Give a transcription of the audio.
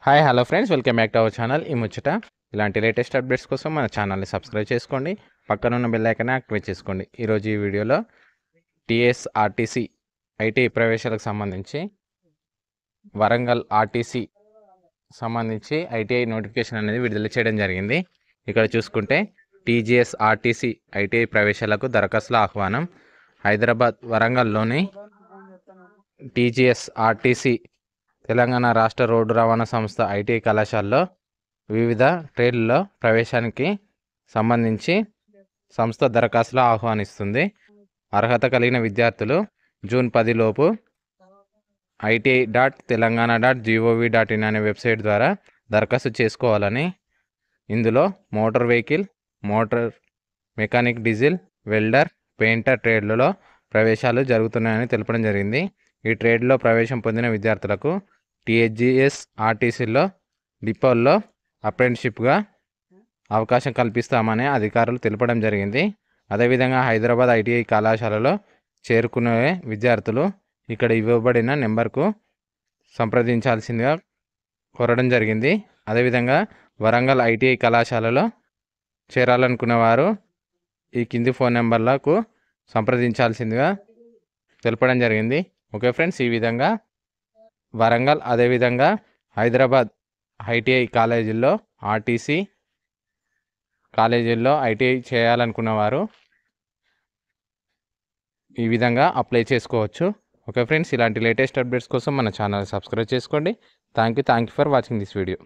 Hi hello friends, welcome back to our channel. ఈ ముచ్చట ఇలాంటి లేటెస్ట్ అప్డేట్స్ కోసం మన ఛానల్ని సబ్స్క్రైబ్ చేసుకోండి, పక్కనున్న బెల్ ఐకాన్ యాక్టివేట్ చేసుకోండి. ఈరోజు ఈ వీడియోలో టీఎస్ఆర్టీసీ ఐటీ ప్రవేశాలకు సంబంధించి వరంగల్ ఆర్టీసీ సంబంధించి ఐటీఐ నోటిఫికేషన్ అనేది విడుదల చేయడం జరిగింది. ఇక్కడ చూసుకుంటే టీజీఎస్ ఆర్టీసీ ఐటీఐ ప్రవేశాలకు దరఖాస్తుల ఆహ్వానం. హైదరాబాద్ వరంగల్లోని టీజీఎస్ ఆర్టీసీ తెలంగాణ రాష్ట్ర రోడ్డు రవాణా సంస్థ ఐటీఐ కళాశాలలో వివిధ ట్రేడ్లలో ప్రవేశానికి సంబంధించి సంస్థ దరఖాస్తులు ఆహ్వానిస్తుంది. అర్హత కలిగిన విద్యార్థులు జూన్ 10 లోపు iti.telangana.gov.in అనే వెబ్సైట్ ద్వారా దరఖాస్తు చేసుకోవాలని, ఇందులో motor vehicle, motor mechanic, diesel, welder, painter ట్రేడ్లలో ప్రవేశాలు జరుగుతున్నాయని తెలపడం జరిగింది. ఈ ట్రేడ్లో ప్రవేశం పొందిన విద్యార్థులకు టీజీఎస్ ఆర్టీసీలో డిపోల్లో అప్రెంటిస్షిప్గా అవకాశం కల్పిస్తామని అధికారులు తెలపడం జరిగింది. అదేవిధంగా హైదరాబాద్ ఐటీఐ కళాశాలలో చేరుకునే విద్యార్థులు ఇక్కడ ఇవ్వబడిన నెంబర్కు సంప్రదించాల్సిందిగా కోరడం జరిగింది. అదేవిధంగా వరంగల్ ఐటీఐ కళాశాలలో చేరాలనుకున్న వారు ఈ కింది ఫోన్ నెంబర్లకు సంప్రదించాల్సిందిగా తెలపడం జరిగింది. ఓకే ఫ్రెండ్స్, ఈ విధంగా వరంగల్ అదేవిధంగా హైదరాబాద్ ఐటీఐ కాలేజీల్లో, ఆర్టీసీ కాలేజీల్లో ఐటీఐ చేయాలనుకున్న వారు ఈ విధంగా అప్లై చేసుకోవచ్చు. ఓకే ఫ్రెండ్స్, ఇలాంటి లేటెస్ట్ అప్డేట్స్ కోసం మన ఛానల్ సబ్స్క్రైబ్ చేసుకోండి. Thank you for watching this video.